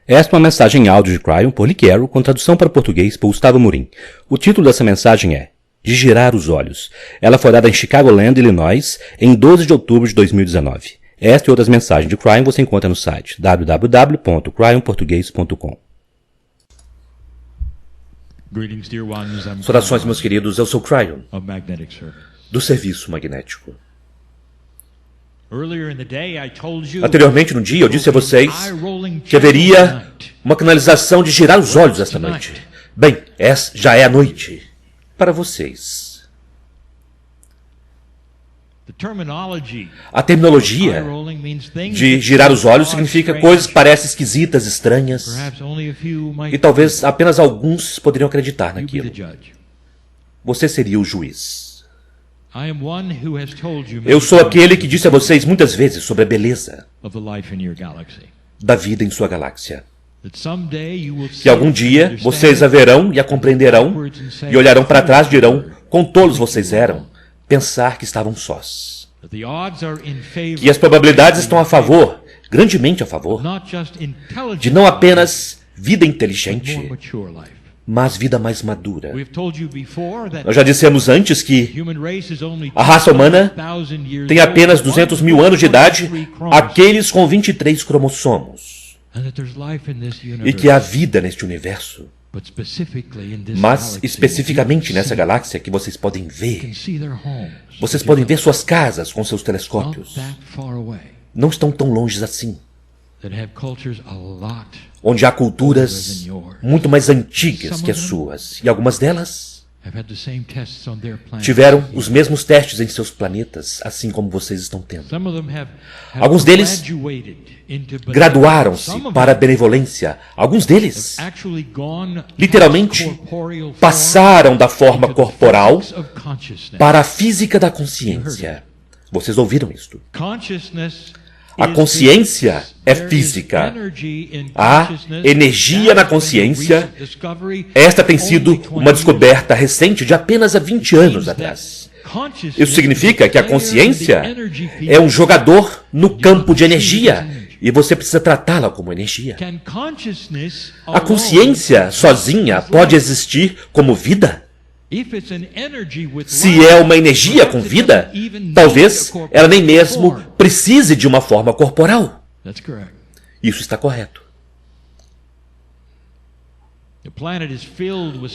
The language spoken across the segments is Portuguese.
Esta é uma mensagem em áudio de Cryon por Rick Arrow, com tradução para português por Gustavo Murim. O título dessa mensagem é De Girar os Olhos. Ela foi dada em Chicagoland, Illinois, em 12 de outubro de 2019. Esta e outras mensagens de Cryon você encontra no site www.cryonportugues.com. Saudações, meus queridos, eu sou Cryon, do Serviço Magnético. Anteriormente no dia eu disse a vocês que haveria uma canalização de girar os olhos esta noite. Bem, essa já é a noite para vocês. A terminologia de girar os olhos significa coisas que parecem esquisitas, estranhas, e talvez apenas alguns poderiam acreditar naquilo. Você seria o juiz. Eu sou aquele que disse a vocês muitas vezes sobre a beleza da vida em sua galáxia. Que algum dia vocês a verão e a compreenderão e olharão para trás e dirão, quão tolos vocês eram, pensar que estavam sós. Que as probabilidades estão a favor, grandemente a favor, de não apenas vida inteligente, mas vida mais madura. Nós já dissemos antes que a raça humana tem apenas 200 mil anos de idade, aqueles com 23 cromossomos. E que há vida neste universo. Mas especificamente nessa galáxia que vocês podem ver. Vocês podem ver suas casas com seus telescópios. Não estão tão longe assim. Onde há culturas muito mais antigas que as suas. E algumas delas tiveram os mesmos testes em seus planetas, assim como vocês estão tendo. Alguns deles graduaram-se para a benevolência. Alguns deles, literalmente, passaram da forma corporal para a física da consciência. Vocês ouviram isto? A consciência é física. Há energia na consciência. Esta tem sido uma descoberta recente de apenas há 20 anos atrás. Isso significa que a consciência é um jogador no campo de energia e você precisa tratá-la como energia. A consciência sozinha pode existir como vida? Se é uma energia com vida, talvez ela nem mesmo precise de uma forma corporal. Isso está correto.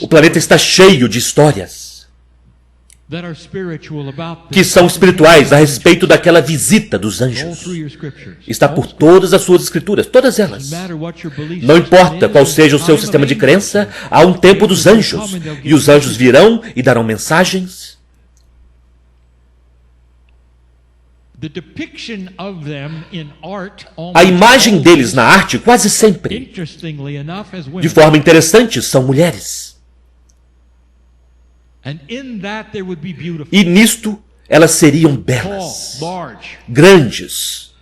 O planeta está cheio de histórias que são espirituais a respeito daquela visita dos anjos. Está por todas as suas escrituras, todas elas. Não importa qual seja o seu sistema de crença, há um tempo dos anjos. E os anjos virão e darão mensagens. A imagem deles na arte, quase sempre, de forma interessante, são mulheres. E nisto, elas seriam belas, grandes,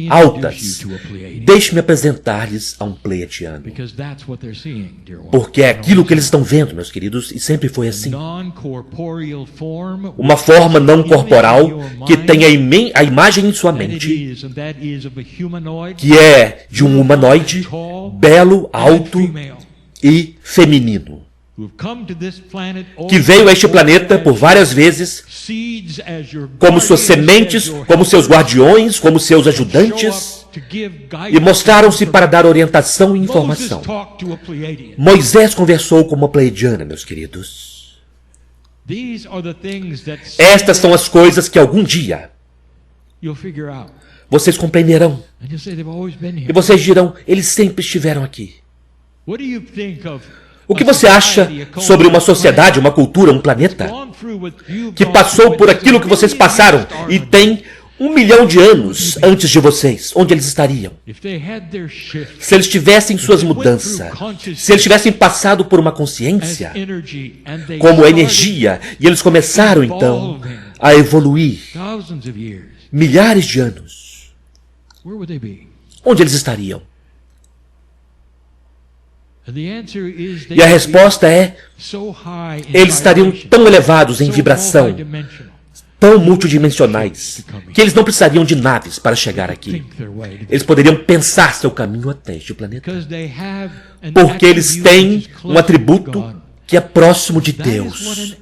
altas. Deixe-me apresentar-lhes a um pleiadiano. Porque é aquilo que eles estão vendo, meus queridos, e sempre foi assim. Uma forma não corporal que tem a imagem em sua mente, que é de um humanoide belo, alto e feminino. Que veio a este planeta por várias vezes como suas sementes, como seus guardiões, como seus ajudantes, e mostraram-se para dar orientação e informação. Moisés conversou com uma pleiadiana, meus queridos. Estas são as coisas que algum dia vocês compreenderão. E vocês dirão, eles sempre estiveram aqui. O que você acha sobre uma sociedade, uma cultura, um planeta que passou por aquilo que vocês passaram e tem 1 milhão de anos antes de vocês? Onde eles estariam? Se eles tivessem suas mudanças, se eles tivessem passado por uma consciência como energia e eles começaram então a evoluir milhares de anos, onde eles estariam? E a resposta é, eles estariam tão elevados em vibração, tão multidimensionais que eles não precisariam de naves para chegar aqui. Eles poderiam pensar seu caminho até este planeta. Porque eles têm um atributo que é próximo de Deus.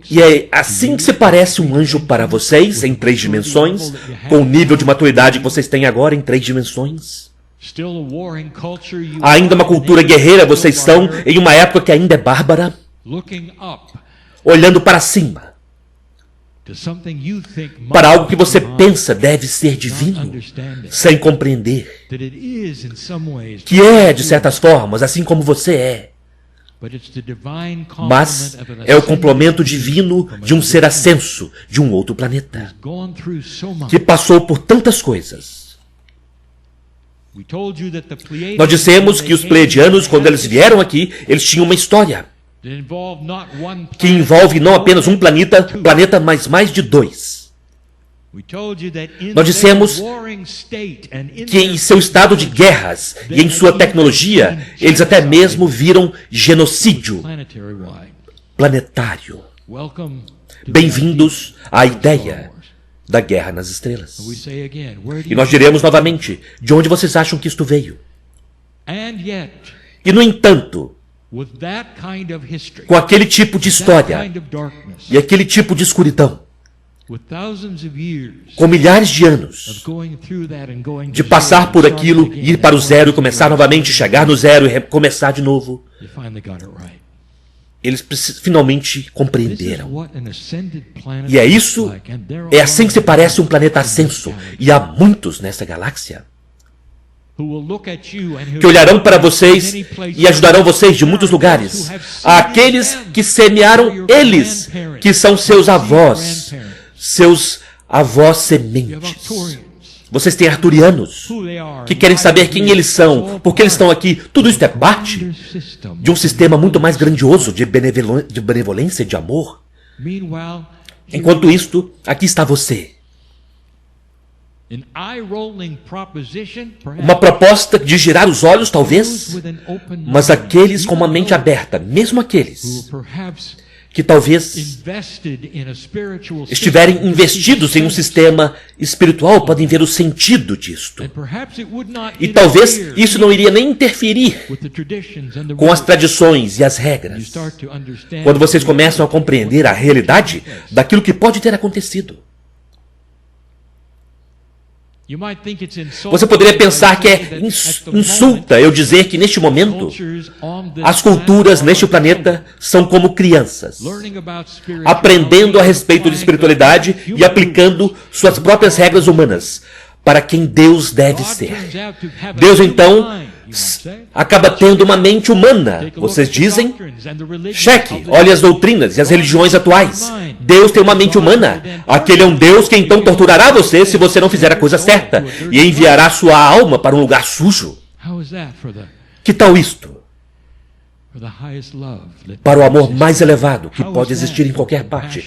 E é assim que se parece um anjo para vocês em 3 dimensões, com o nível de maturidade que vocês têm agora em 3 dimensões. Ainda uma cultura guerreira vocês são em uma época que ainda é bárbara, olhando para cima, para algo que você pensa deve ser divino, sem compreender que é, de certas formas, assim como você é. Mas é o complemento divino de um ser ascenso de um outro planeta, que passou por tantas coisas. Nós dissemos que os pleiadianos, quando eles vieram aqui, eles tinham uma história que envolve não apenas um planeta, mas mais de 2. Nós dissemos que em seu estado de guerras e em sua tecnologia, eles até mesmo viram genocídio planetário. Bem-vindos à ideia da Guerra nas Estrelas. E nós diremos novamente, de onde vocês acham que isto veio? E no entanto, com aquele tipo de história e aquele tipo de escuridão, com milhares de anos de passar por aquilo, ir para o zero e começar novamente, chegar no zero e recomeçar de novo, eles finalmente compreenderam. E é assim que se parece um planeta ascenso, e há muitos nessa galáxia que olharão para vocês e ajudarão vocês de muitos lugares. Aqueles que semearam eles, que são seus avós sementes. Vocês têm arturianos que querem saber quem eles são, por que eles estão aqui. Tudo isso é parte de um sistema muito mais grandioso de benevolência e de amor. Enquanto isto, aqui está você. Uma proposta de girar os olhos, talvez, mas aqueles com uma mente aberta, mesmo aqueles que talvez estiverem investidos em um sistema espiritual, podem ver o sentido disto. E talvez isso não iria nem interferir com as tradições e as regras, quando vocês começam a compreender a realidade daquilo que pode ter acontecido. Você poderia pensar que é insulta eu dizer que neste momento as culturas neste planeta são como crianças, aprendendo a respeito de espiritualidade e aplicando suas próprias regras humanas para quem Deus deve ser. Deus então acaba tendo uma mente humana. Vocês dizem? Cheque, olhe as doutrinas e as religiões atuais. Deus tem uma mente humana. Aquele é um Deus que então torturará você se você não fizer a coisa certa e enviará sua alma para um lugar sujo. Que tal isto? Para o amor mais elevado que pode existir em qualquer parte.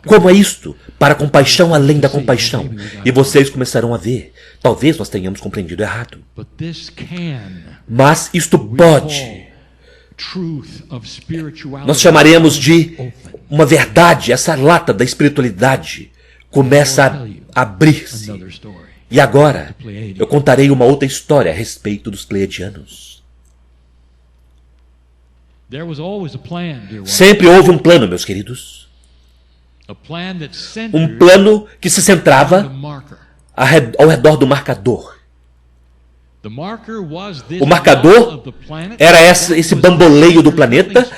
Como é isto? Para a compaixão além da compaixão. E vocês começarão a ver. Talvez nós tenhamos compreendido errado. Mas isto pode. Nós chamaremos de uma verdade. Essa lata da espiritualidade começa a abrir-se. E agora eu contarei uma outra história a respeito dos pleiadianos. Sempre houve um plano, meus queridos. Um plano que se centrava ao redor do marcador. O marcador era esse bamboleio do planeta.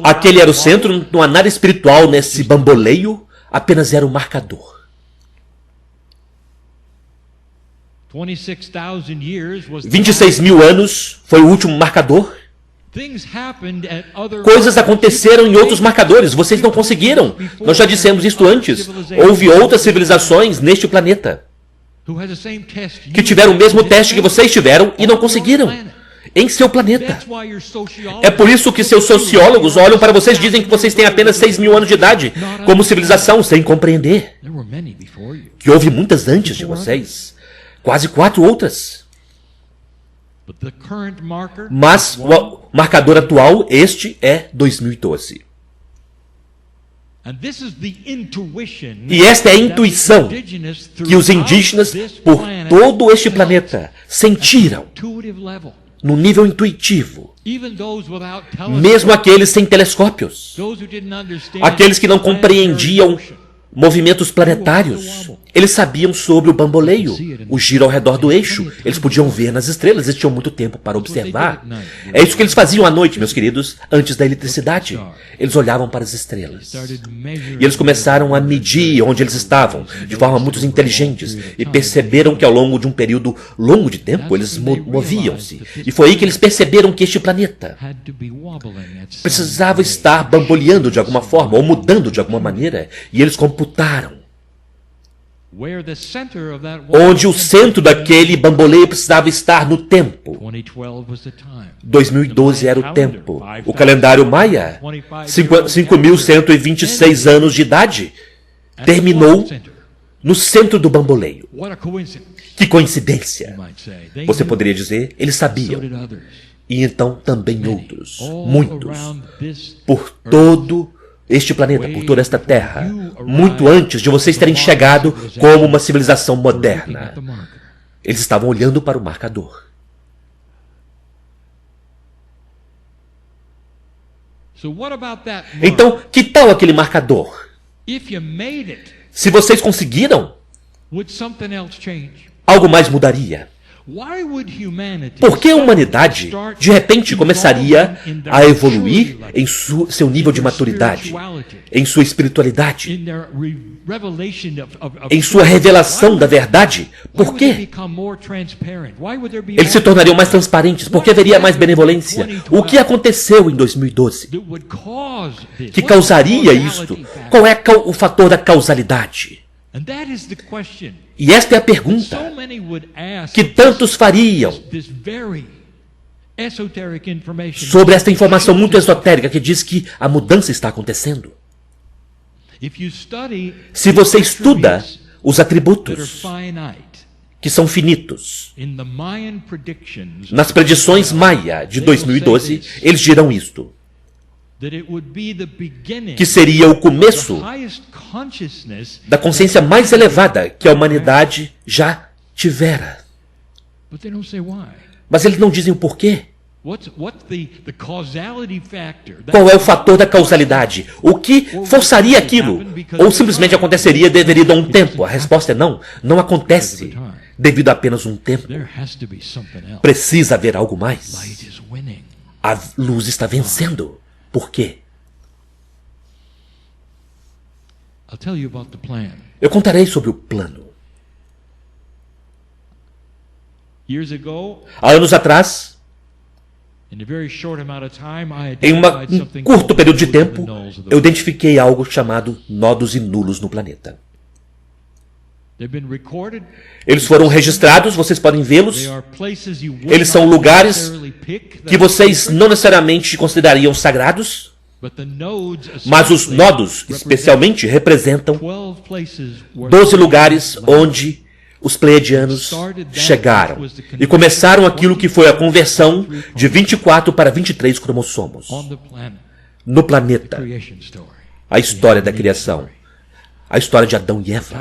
Aquele era o centro, não há nada espiritual nesse bamboleio, apenas era o marcador. 26 mil anos foi o último marcador. Coisas aconteceram em outros marcadores, vocês não conseguiram. Nós já dissemos isto antes. Houve outras civilizações neste planeta que tiveram o mesmo teste que vocês tiveram e não conseguiram em seu planeta. É por isso que seus sociólogos olham para vocês e dizem que vocês têm apenas 6 mil anos de idade como civilização, sem compreender que houve muitas antes de vocês, quase 4 outras. Mas o marcador atual, este é 2012. E esta é a intuição que os indígenas por todo este planeta sentiram no nível intuitivo. Mesmo aqueles sem telescópios, aqueles que não compreendiam movimentos planetários, eles sabiam sobre o bamboleio, o giro ao redor do eixo. Eles podiam ver nas estrelas, eles tinham muito tempo para observar. É isso que eles faziam à noite, meus queridos, antes da eletricidade. Eles olhavam para as estrelas. E eles começaram a medir onde eles estavam, de forma muito inteligente, e perceberam que ao longo de um período longo de tempo, eles moviam-se. E foi aí que eles perceberam que este planeta precisava estar bamboleando de alguma forma, ou mudando de alguma maneira, e eles computaram onde o centro daquele bamboleio precisava estar no tempo. 2012 era o tempo. O calendário maia, 5.126 anos de idade, terminou no centro do bamboleio. Que coincidência! Você poderia dizer, eles sabiam. E então também outros, muitos, por todo este planeta, por toda esta terra, muito antes de vocês terem chegado como uma civilização moderna. Eles estavam olhando para o marcador. Então, que tal aquele marcador? Se vocês conseguiram, algo mais mudaria. Por que a humanidade, de repente, começaria a evoluir em seu nível de maturidade, em sua espiritualidade, em sua revelação da verdade? Por quê? Eles se tornariam mais transparentes. Por que haveria mais benevolência? O que aconteceu em 2012? Que causaria isto? Qual é o fator da causalidade? E esta é a pergunta que tantos fariam sobre esta informação muito esotérica que diz que a mudança está acontecendo. Se você estuda os atributos que são finitos, nas predições Maia de 2012, eles dirão isto: que seria o começo da consciência mais elevada que a humanidade já tivera. Mas eles não dizem o porquê. Qual é o fator da causalidade? O que forçaria aquilo? Ou simplesmente aconteceria devido a um tempo? A resposta é não. Não acontece devido a apenas um tempo. Precisa haver algo mais. A luz está vencendo. Por quê? Eu contarei sobre o plano. Há anos atrás, em um curto período de tempo, eu identifiquei algo chamado nodos e nulos no planeta. Eles foram registrados, vocês podem vê-los. Eles são lugares que vocês não necessariamente considerariam sagrados, mas os nodos, especialmente, representam 12 lugares onde os pleiadianos chegaram e começaram aquilo que foi a conversão de 24 para 23 cromossomos no planeta. A história da criação. A história de Adão e Eva.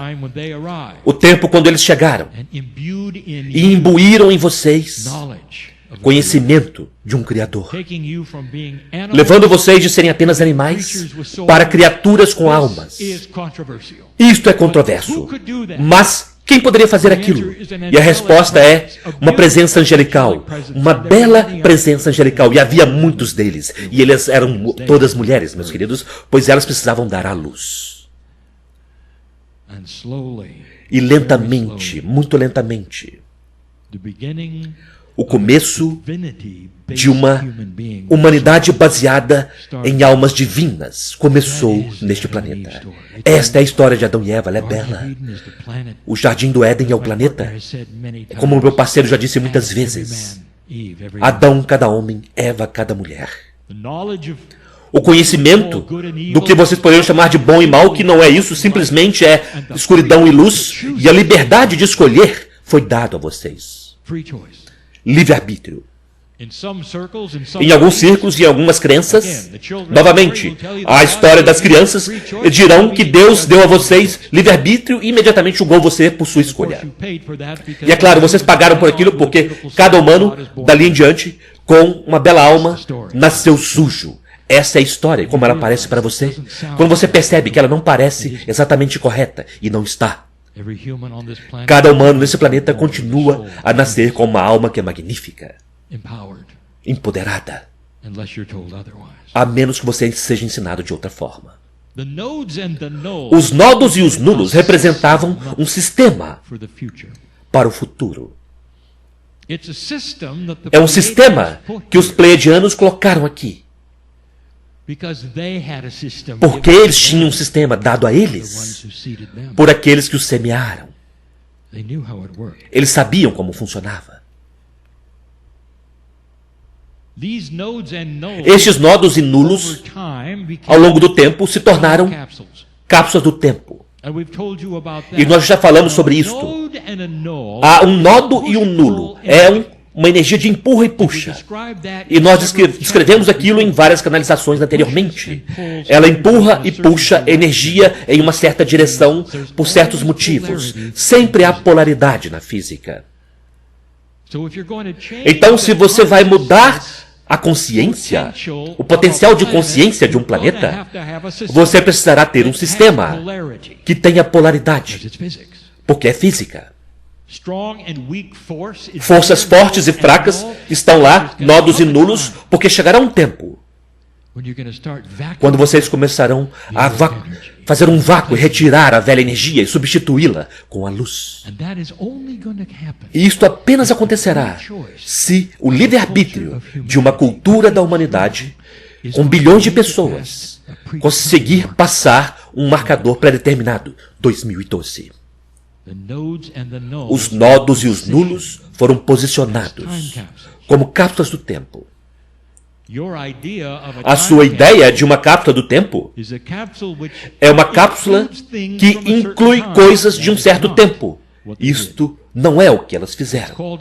O tempo quando eles chegaram e imbuíram em vocês conhecimento de um Criador, levando vocês de serem apenas animais para criaturas com almas. Isto é controverso. Mas quem poderia fazer aquilo? E a resposta é uma presença angelical, uma bela presença angelical. E havia muitos deles. E eles eram todas mulheres, meus queridos, pois elas precisavam dar à luz. E lentamente, muito lentamente, o começo de uma humanidade baseada em almas divinas começou neste planeta. Esta é a história de Adão e Eva, ela é bela. O Jardim do Éden é o planeta. Como o meu parceiro já disse muitas vezes, Adão, cada homem, Eva, cada mulher. O conhecimento do que vocês poderiam chamar de bom e mal, que não é isso, simplesmente é escuridão e luz, e a liberdade de escolher foi dado a vocês. Livre-arbítrio. Em alguns círculos e em algumas crenças, novamente, a história das crianças dirão que Deus deu a vocês livre-arbítrio e imediatamente julgou você por sua escolha. E é claro, vocês pagaram por aquilo porque cada humano, dali em diante, com uma bela alma, nasceu sujo. Essa é a história, como ela parece para você. Quando você percebe que ela não parece exatamente correta, e não está. Cada humano nesse planeta continua a nascer com uma alma que é magnífica, empoderada, a menos que você seja ensinado de outra forma. Os nodos e os nulos representavam um sistema para o futuro. É um sistema que os pleiadianos colocaram aqui. Porque eles tinham um sistema dado a eles por aqueles que os semearam. Eles sabiam como funcionava. Estes nodos e nulos, ao longo do tempo, se tornaram cápsulas do tempo. E nós já falamos sobre isto. Há um nodo e um nulo. É uma energia de empurra e puxa. E nós descrevemos aquilo em várias canalizações anteriormente. Ela empurra e puxa energia em uma certa direção por certos motivos. Sempre há polaridade na física. Então, se você vai mudar a consciência, o potencial de consciência de um planeta, você precisará ter um sistema que tenha polaridade, porque é física. Forças fortes e fracas estão lá, nodos e nulos, porque chegará um tempo quando vocês começarão a fazer um vácuo e retirar a velha energia e substituí-la com a luz. E isto apenas acontecerá se o livre-arbítrio de uma cultura da humanidade, com bilhões de pessoas, conseguir passar um marcador pré-determinado, 2012. Os nodos e os nulos foram posicionados como cápsulas do tempo. A sua ideia de uma cápsula do tempo é uma cápsula que inclui coisas de um certo tempo. Isto não é o que elas fizeram.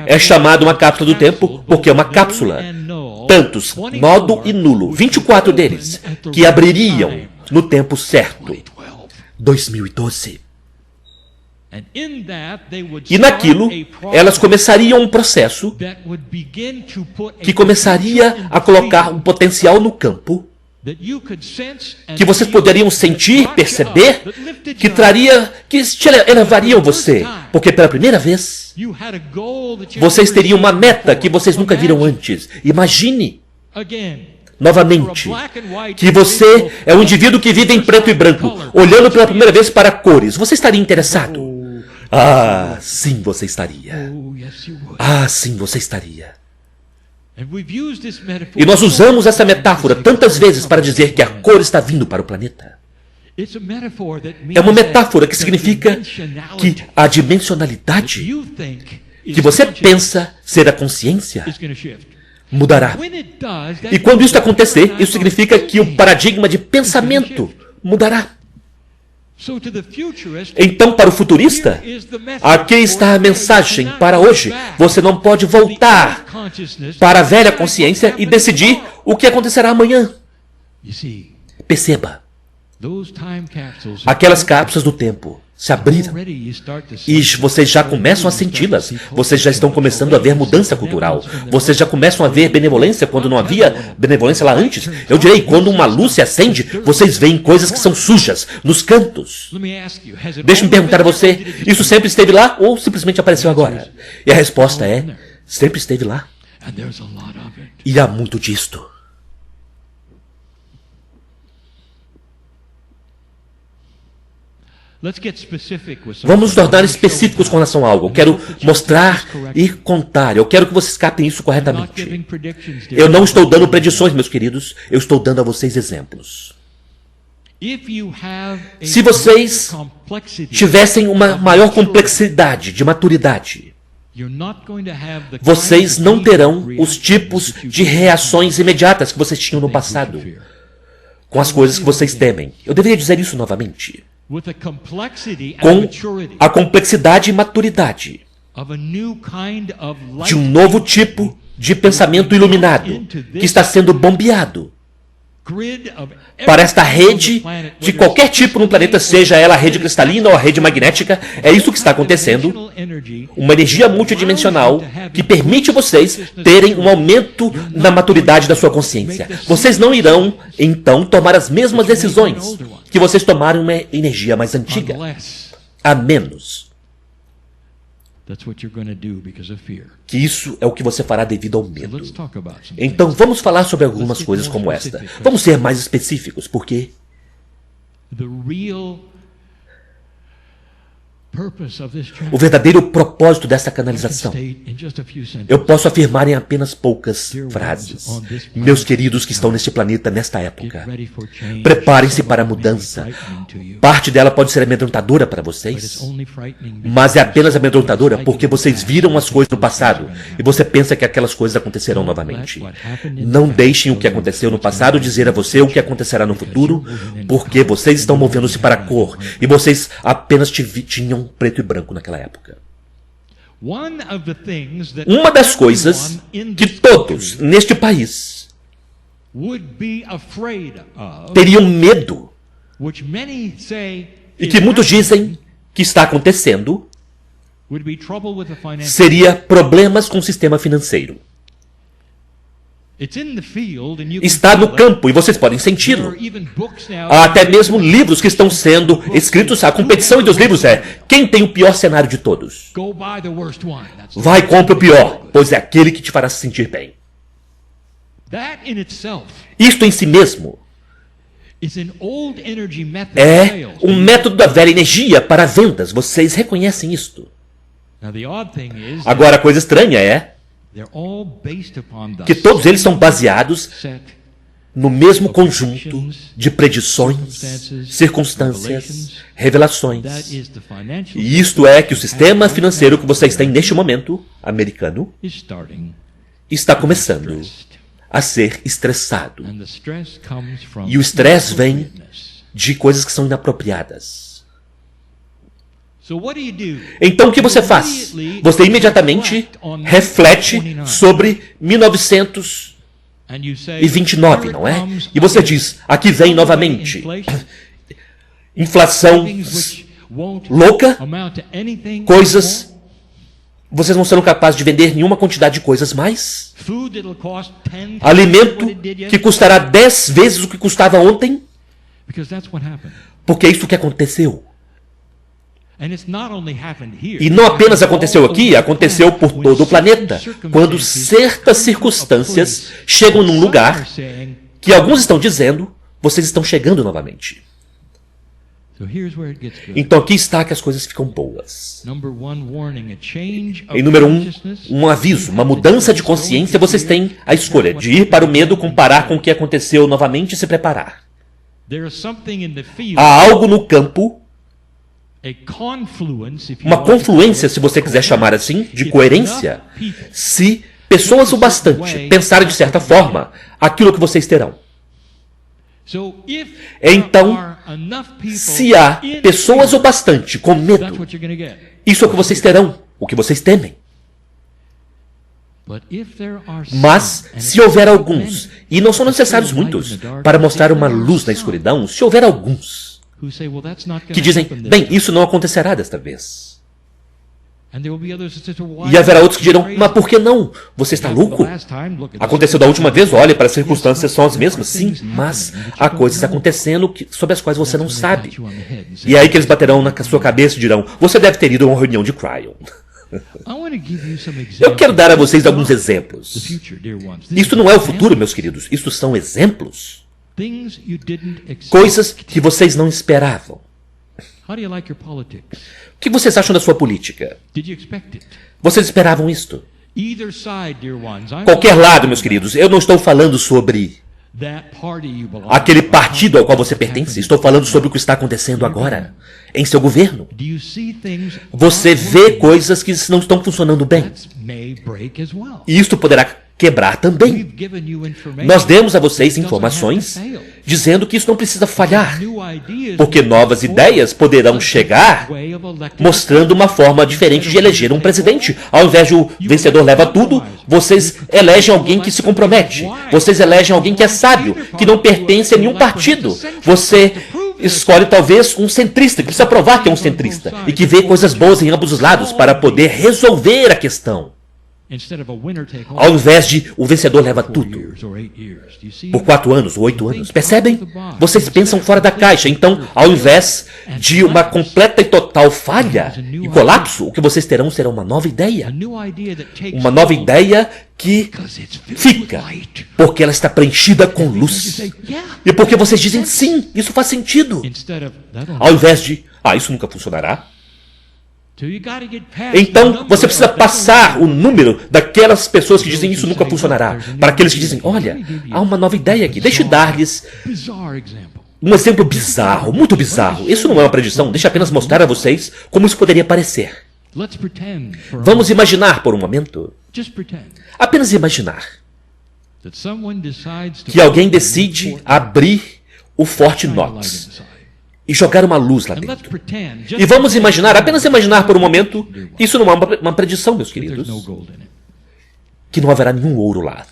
É chamado uma cápsula do tempo porque é uma cápsula. Tantos, nodo e nulo, 24 deles, que abririam no tempo certo, 2012. E naquilo, elas começariam um processo que começaria a colocar um potencial no campo que vocês poderiam sentir, perceber, que elevariam você. Porque pela primeira vez, vocês teriam uma meta que vocês nunca viram antes. Imagine, novamente, que você é um indivíduo que vive em preto e branco, olhando pela primeira vez para cores. Você estaria interessado? Ah, sim, você estaria. Ah, sim, você estaria. E nós usamos essa metáfora tantas vezes para dizer que a cor está vindo para o planeta. É uma metáfora que significa que a dimensionalidade que você pensa ser a consciência mudará. E quando isso acontecer, isso significa que o paradigma de pensamento mudará. Então, para o futurista, aqui está a mensagem para hoje. Você não pode voltar para a velha consciência e decidir o que acontecerá amanhã. Perceba, aquelas cápsulas do tempo se abriram e vocês já começam a senti-las. Vocês já estão começando a ver mudança cultural. Vocês já começam a ver benevolência quando não havia benevolência lá antes. Eu direi, quando uma luz se acende, vocês veem coisas que são sujas nos cantos. Deixe-me perguntar a você, isso sempre esteve lá ou simplesmente apareceu agora? E a resposta é, sempre esteve lá. E há muito disto. Vamos nos tornar específicos com relação a algo. Eu quero mostrar e contar. Eu quero que vocês captem isso corretamente. Eu não estou dando predições, meus queridos. Eu estou dando a vocês exemplos. Se vocês tivessem uma maior complexidade de maturidade, vocês não terão os tipos de reações imediatas que vocês tinham no passado com as coisas que vocês temem. Eu deveria dizer isso novamente. Com a complexidade e maturidade de um novo tipo de pensamento iluminado que está sendo bombeado para esta rede de qualquer tipo no planeta, seja ela a rede cristalina ou a rede magnética. É isso que está acontecendo. Uma energia multidimensional que permite vocês terem um aumento na maturidade da sua consciência. Vocês não irão, então, tomar as mesmas decisões que vocês tomaram em uma energia mais antiga. A menos que isso é o que você fará devido ao medo. Então vamos falar sobre algumas coisas como esta. Vamos ser mais específicos, porque o verdadeiro propósito dessa canalização eu posso afirmar em apenas poucas frases. Meus queridos que estão neste planeta nesta época, preparem-se para a mudança. Parte dela pode ser amedrontadora para vocês, mas é apenas amedrontadora porque vocês viram as coisas no passado e você pensa que aquelas coisas acontecerão novamente. Não deixem o que aconteceu no passado dizer a você o que acontecerá no futuro, porque vocês estão movendo-se para a cor e vocês apenas tinham preto e branco naquela época. Uma das coisas que todos neste país teriam medo, e que muitos dizem que está acontecendo, seria problemas com o sistema financeiro. Está no campo e vocês podem senti-lo. Há até mesmo livros que estão sendo escritos. A competição entre os livros é: quem tem o pior cenário de todos? Vai, compre o pior, pois é aquele que te fará se sentir bem. Isto em si mesmo é um método da velha energia para vendas. Vocês reconhecem isto. Agora, a coisa estranha é que todos eles são baseados no mesmo conjunto de predições, circunstâncias, revelações. E isto é que o sistema financeiro que vocês têm neste momento, americano, está começando a ser estressado. E o estresse vem de coisas que são inapropriadas. Então o que você faz? Você imediatamente reflete sobre 1929, não é? E você diz, aqui vem novamente. Inflação louca, coisas... Vocês não serão capazes de vender nenhuma quantidade de coisas mais. Alimento que custará 10 vezes o que custava ontem. Porque é isso que aconteceu. E não apenas aconteceu aqui, aconteceu por todo o planeta. Quando certas circunstâncias chegam num lugar que alguns estão dizendo, vocês estão chegando novamente. Então aqui está que as coisas ficam boas. Em número 1, um aviso, uma mudança de consciência. Vocês têm a escolha de ir para o medo, comparar com o que aconteceu novamente e se preparar. Há algo no campo, uma confluência, se você quiser chamar assim, de coerência. Se pessoas o bastante pensarem de certa forma, aquilo que vocês terão. Então, se há pessoas o bastante com medo, isso é o que vocês terão, o que vocês temem. Mas, se houver alguns, e não são necessários muitos, para mostrar uma luz na escuridão, se houver alguns que dizem, bem, isso não acontecerá desta vez. E haverá outros que dirão, mas por que não? Você está louco? Aconteceu da última vez, olhe, para as circunstâncias são as mesmas. Sim, mas há coisas acontecendo sobre as quais você não sabe. E é aí que eles baterão na sua cabeça e dirão, você deve ter ido a uma reunião de Cryon. Eu quero dar a vocês alguns exemplos. Isso não é o futuro, meus queridos. Isso são exemplos. Coisas que vocês não esperavam. O que vocês acham da sua política? Vocês esperavam isto? Qualquer lado, meus queridos. Eu não estou falando sobre aquele partido ao qual você pertence. Estou falando sobre o que está acontecendo agora, em seu governo. Você vê coisas que não estão funcionando bem. E isto poderá quebrar também. Nós demos a vocês informações dizendo que isso não precisa falhar, porque novas ideias poderão chegar mostrando uma forma diferente de eleger um presidente. Ao invés de o vencedor leva tudo, vocês elegem alguém que se compromete. Vocês elegem alguém que é sábio, que não pertence a nenhum partido. Você escolhe talvez um centrista, que precisa provar que é um centrista, e que vê coisas boas em ambos os lados para poder resolver a questão. Ao invés de o vencedor leva tudo por 4 anos ou 8 anos. Percebem? Vocês pensam fora da caixa. Então, ao invés de uma completa e total falha e colapso, o que vocês terão será uma nova ideia. Uma nova ideia que fica, porque ela está preenchida com luz. E porque vocês dizem, sim, isso faz sentido. Ao invés de, isso nunca funcionará. Então, você precisa passar o número daquelas pessoas que dizem isso nunca funcionará, para aqueles que dizem, olha, há uma nova ideia aqui. Deixe eu dar-lhes um exemplo bizarro, muito bizarro. Isso não é uma predição, deixa eu apenas mostrar a vocês como isso poderia parecer. Vamos imaginar por um momento, apenas imaginar, que alguém decide abrir o Fort Knox e jogar uma luz lá dentro. E vamos imaginar, apenas imaginar por um momento, isso não é uma predição, meus queridos, que não haverá nenhum ouro lá.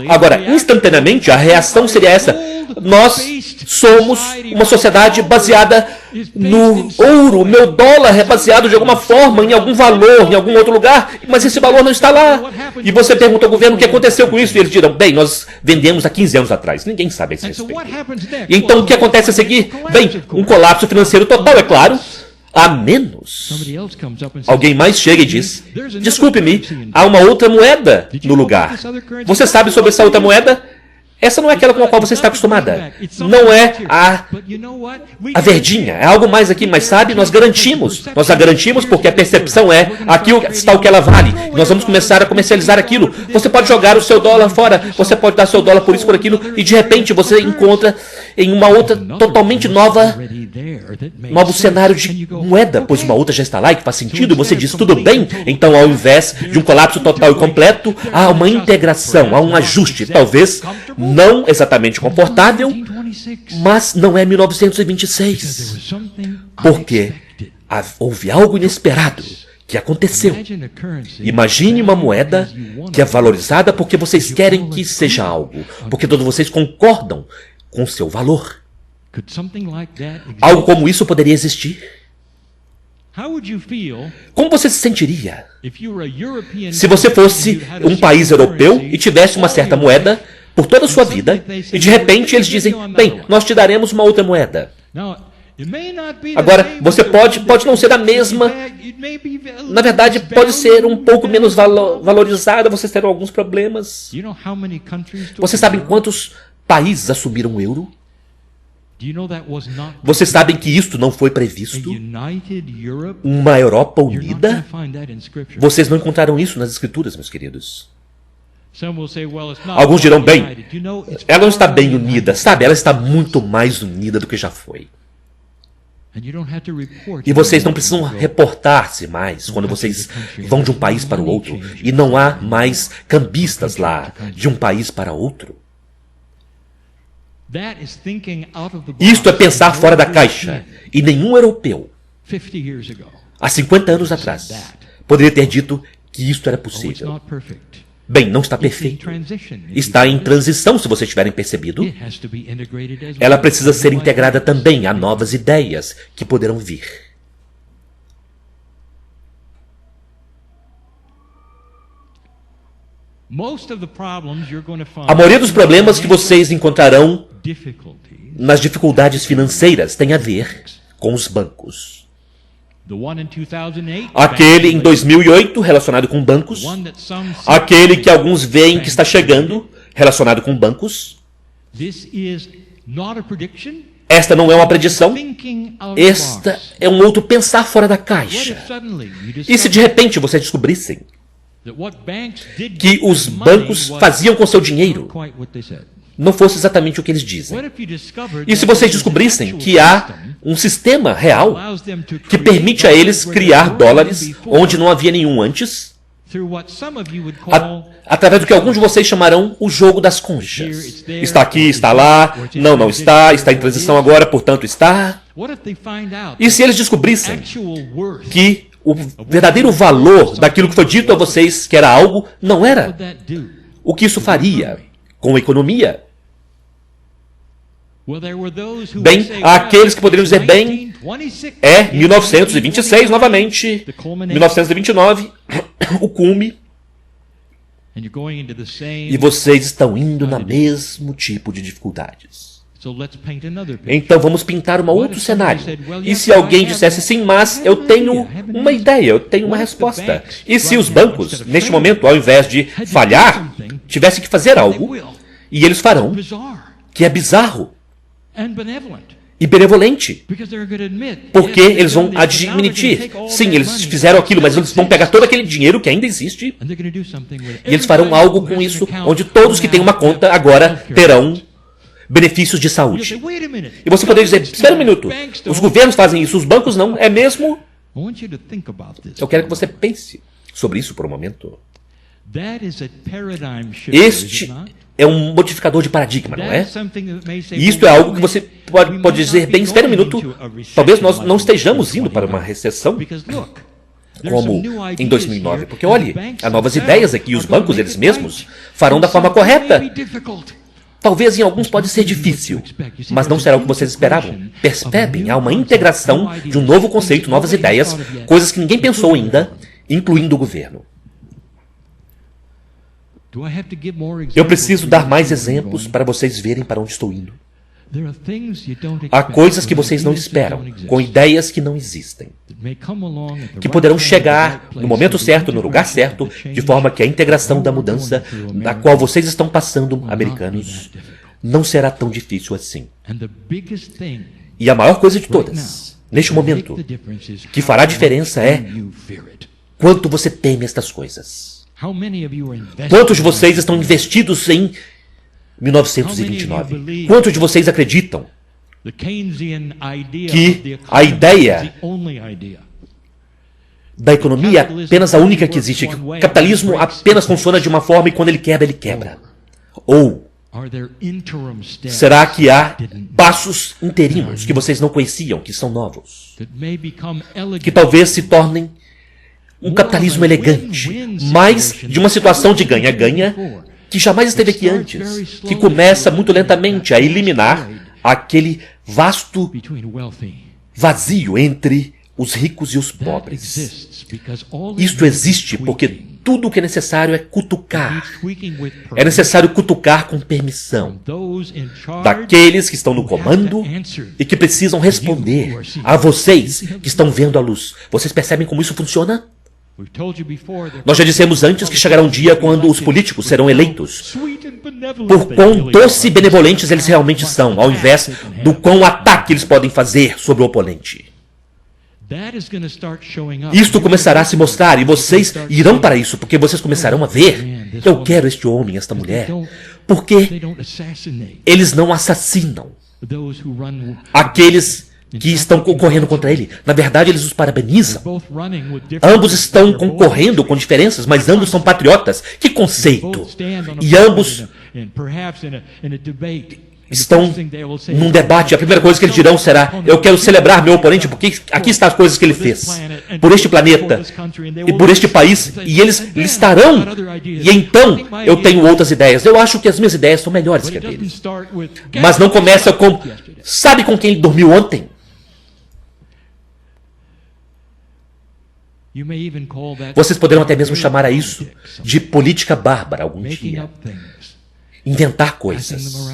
Agora, instantaneamente, a reação seria essa. Nós somos uma sociedade baseada no ouro. Meu dólar é baseado de alguma forma em algum valor, em algum outro lugar, mas esse valor não está lá. E você pergunta ao governo o que aconteceu com isso, e eles dirão, bem, nós vendemos há 15 anos atrás. Ninguém sabe a esse respeito. E então o que acontece a seguir? Bem, um colapso financeiro total, é claro. A menos, alguém mais chega e diz, desculpe-me, há uma outra moeda no lugar. Você sabe sobre essa outra moeda? Essa não é aquela com a qual você está acostumada. Não é a verdinha. É algo mais aqui, mas sabe, nós garantimos. Nós a garantimos porque a percepção é, aqui está o que ela vale. Nós vamos começar a comercializar aquilo. Você pode jogar o seu dólar fora, você pode dar seu dólar por isso, por aquilo, e de repente você encontra em uma outra totalmente nova, novo cenário de moeda, pois uma outra já está lá e que faz sentido, e você diz, tudo bem. Então, ao invés de um colapso total e completo, há uma integração, há um ajuste, talvez não exatamente confortável, mas não é 1926. Porque houve algo inesperado que aconteceu. Imagine uma moeda que é valorizada porque vocês querem que seja algo, porque todos vocês concordam com seu valor. Algo como isso poderia existir? Como você se sentiria se você fosse um país europeu e tivesse uma certa moeda por toda a sua vida, e de repente eles dizem, bem, nós te daremos uma outra moeda. Agora, você pode não ser a mesma, na verdade, pode ser um pouco menos valorizada, vocês terão alguns problemas. Vocês sabem quantos países assumiram o euro? Vocês sabem que isto não foi previsto? Uma Europa unida? Vocês não encontraram isso nas Escrituras, meus queridos. Alguns dirão, bem, ela não está bem unida, sabe? Ela está muito mais unida do que já foi. E vocês não precisam reportar-se mais quando vocês vão de um país para o outro. E não há mais cambistas lá de um país para outro. Isto é pensar fora da caixa. E nenhum europeu, há 50 anos atrás, poderia ter dito que isto era possível. Bem, não está perfeito. Está em transição, se vocês tiverem percebido. Ela precisa ser integrada também a novas ideias que poderão vir. A maioria dos problemas que vocês encontrarão nas dificuldades financeiras tem a ver com os bancos. Aquele em 2008 relacionado com bancos, aquele que alguns veem que está chegando relacionado com bancos. Esta não é uma predição, esta é um outro pensar fora da caixa. E se de repente vocês descobrissem que os bancos faziam com seu dinheiro não fosse exatamente o que eles dizem. E se vocês descobrissem que há um sistema real que permite a eles criar dólares onde não havia nenhum antes, através do que alguns de vocês chamarão o jogo das conchas. Está aqui, está lá, não está, está em transição agora, portanto está. E se eles descobrissem que o verdadeiro valor daquilo que foi dito a vocês que era algo, não era? O que isso faria com a economia? Bem, há aqueles que poderiam dizer, bem, 1926 novamente, 1929, o cume, e vocês estão indo no mesmo tipo de dificuldades. Então vamos pintar um outro cenário. E se alguém dissesse sim, mas eu tenho uma ideia, eu tenho uma resposta. E se os bancos, neste momento, ao invés de falhar, tivessem que fazer algo, e eles farão, que é bizarro e benevolente, porque eles vão admitir, sim, eles fizeram aquilo, mas eles vão pegar todo aquele dinheiro que ainda existe, e eles farão algo com isso, onde todos que têm uma conta agora terão benefícios de saúde. E você poderia dizer, espera um minuto, os governos fazem isso, os bancos não, é mesmo? Eu quero que você pense sobre isso por um momento. Este é um modificador de paradigma, não é? E isto é algo que você pode dizer, bem, espera um minuto, talvez nós não estejamos indo para uma recessão, como em 2009, porque olhe, há novas ideias aqui, os bancos eles mesmos farão da forma correta. Talvez em alguns pode ser difícil, mas não será o que vocês esperavam. Percebem? Há uma integração de um novo conceito, novas ideias, coisas que ninguém pensou ainda, incluindo o governo. Eu preciso dar mais exemplos para vocês verem para onde estou indo. Há coisas que vocês não esperam, com ideias que não existem, que poderão chegar no momento certo, no lugar certo, de forma que a integração da mudança da qual vocês estão passando, americanos, não será tão difícil assim. E a maior coisa de todas, neste momento, que fará diferença é quanto você teme estas coisas. Quantos de vocês estão investidos em 1929? Quantos de vocês acreditam que a ideia da economia é apenas a única que existe, que o capitalismo apenas funciona de uma forma e quando ele quebra? Ou será que há passos interinos que vocês não conheciam, que são novos, que talvez se tornem um capitalismo elegante, mais de uma situação de ganha-ganha que jamais esteve aqui antes, que começa muito lentamente a eliminar aquele vasto vazio entre os ricos e os pobres. Isto existe porque tudo o que é necessário é cutucar. É necessário cutucar com permissão daqueles que estão no comando e que precisam responder a vocês que estão vendo a luz. Vocês percebem como isso funciona? Nós já dissemos antes que chegará um dia quando os políticos serão eleitos por quão doce e benevolentes eles realmente são, ao invés do quão ataque eles podem fazer sobre o oponente. Isto começará a se mostrar e vocês irão para isso, porque vocês começarão a ver, eu quero este homem, esta mulher, porque eles não assassinam aqueles que estão concorrendo contra ele. Na verdade, eles os parabenizam. Ambos estão concorrendo com diferenças, mas ambos são patriotas. Que conceito! E ambos estão num debate. A primeira coisa que eles dirão será: eu quero celebrar meu oponente, porque aqui estão as coisas que ele fez. Por este planeta e por este país. E eles listarão. E então, eu tenho outras ideias. Eu acho que as minhas ideias são melhores que a deles. Mas não começa com: sabe com quem ele dormiu ontem? Vocês poderão até mesmo chamar a isso de política bárbara algum dia. Inventar coisas.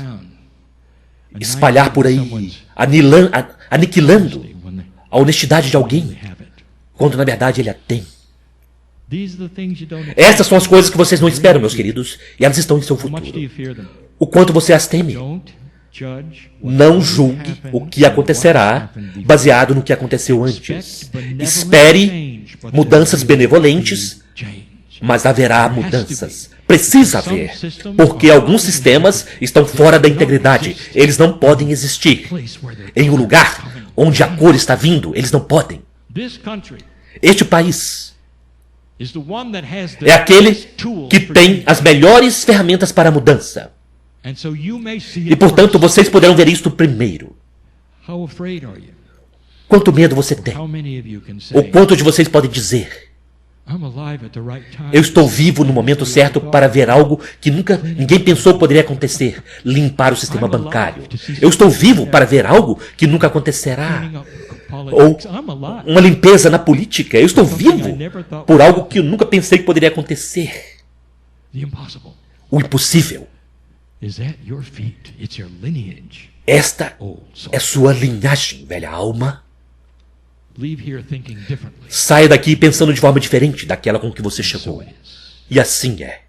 Espalhar por aí, aniquilando a honestidade de alguém, quando na verdade ele a tem. Essas são as coisas que vocês não esperam, meus queridos, e elas estão em seu futuro. O quanto você as teme. Não julgue o que acontecerá baseado no que aconteceu antes. Espere mudanças benevolentes, mas haverá mudanças. Precisa haver, porque alguns sistemas estão fora da integridade. Eles não podem existir. Em um lugar onde a cor está vindo, eles não podem. Este país É aquele que tem as melhores ferramentas para a mudança. E, portanto, vocês poderão ver isto primeiro. Quanto medo você tem? Ou quantos de vocês podem dizer: eu estou vivo no momento certo para ver algo que nunca ninguém pensou que poderia acontecer, limpar o sistema bancário. Eu estou vivo para ver algo que nunca acontecerá. Ou uma limpeza na política. Eu estou vivo por algo que eu nunca pensei que poderia acontecer. O impossível. Esta é sua linhagem, velha alma. Saia daqui pensando de forma diferente daquela com que você chegou. E assim é.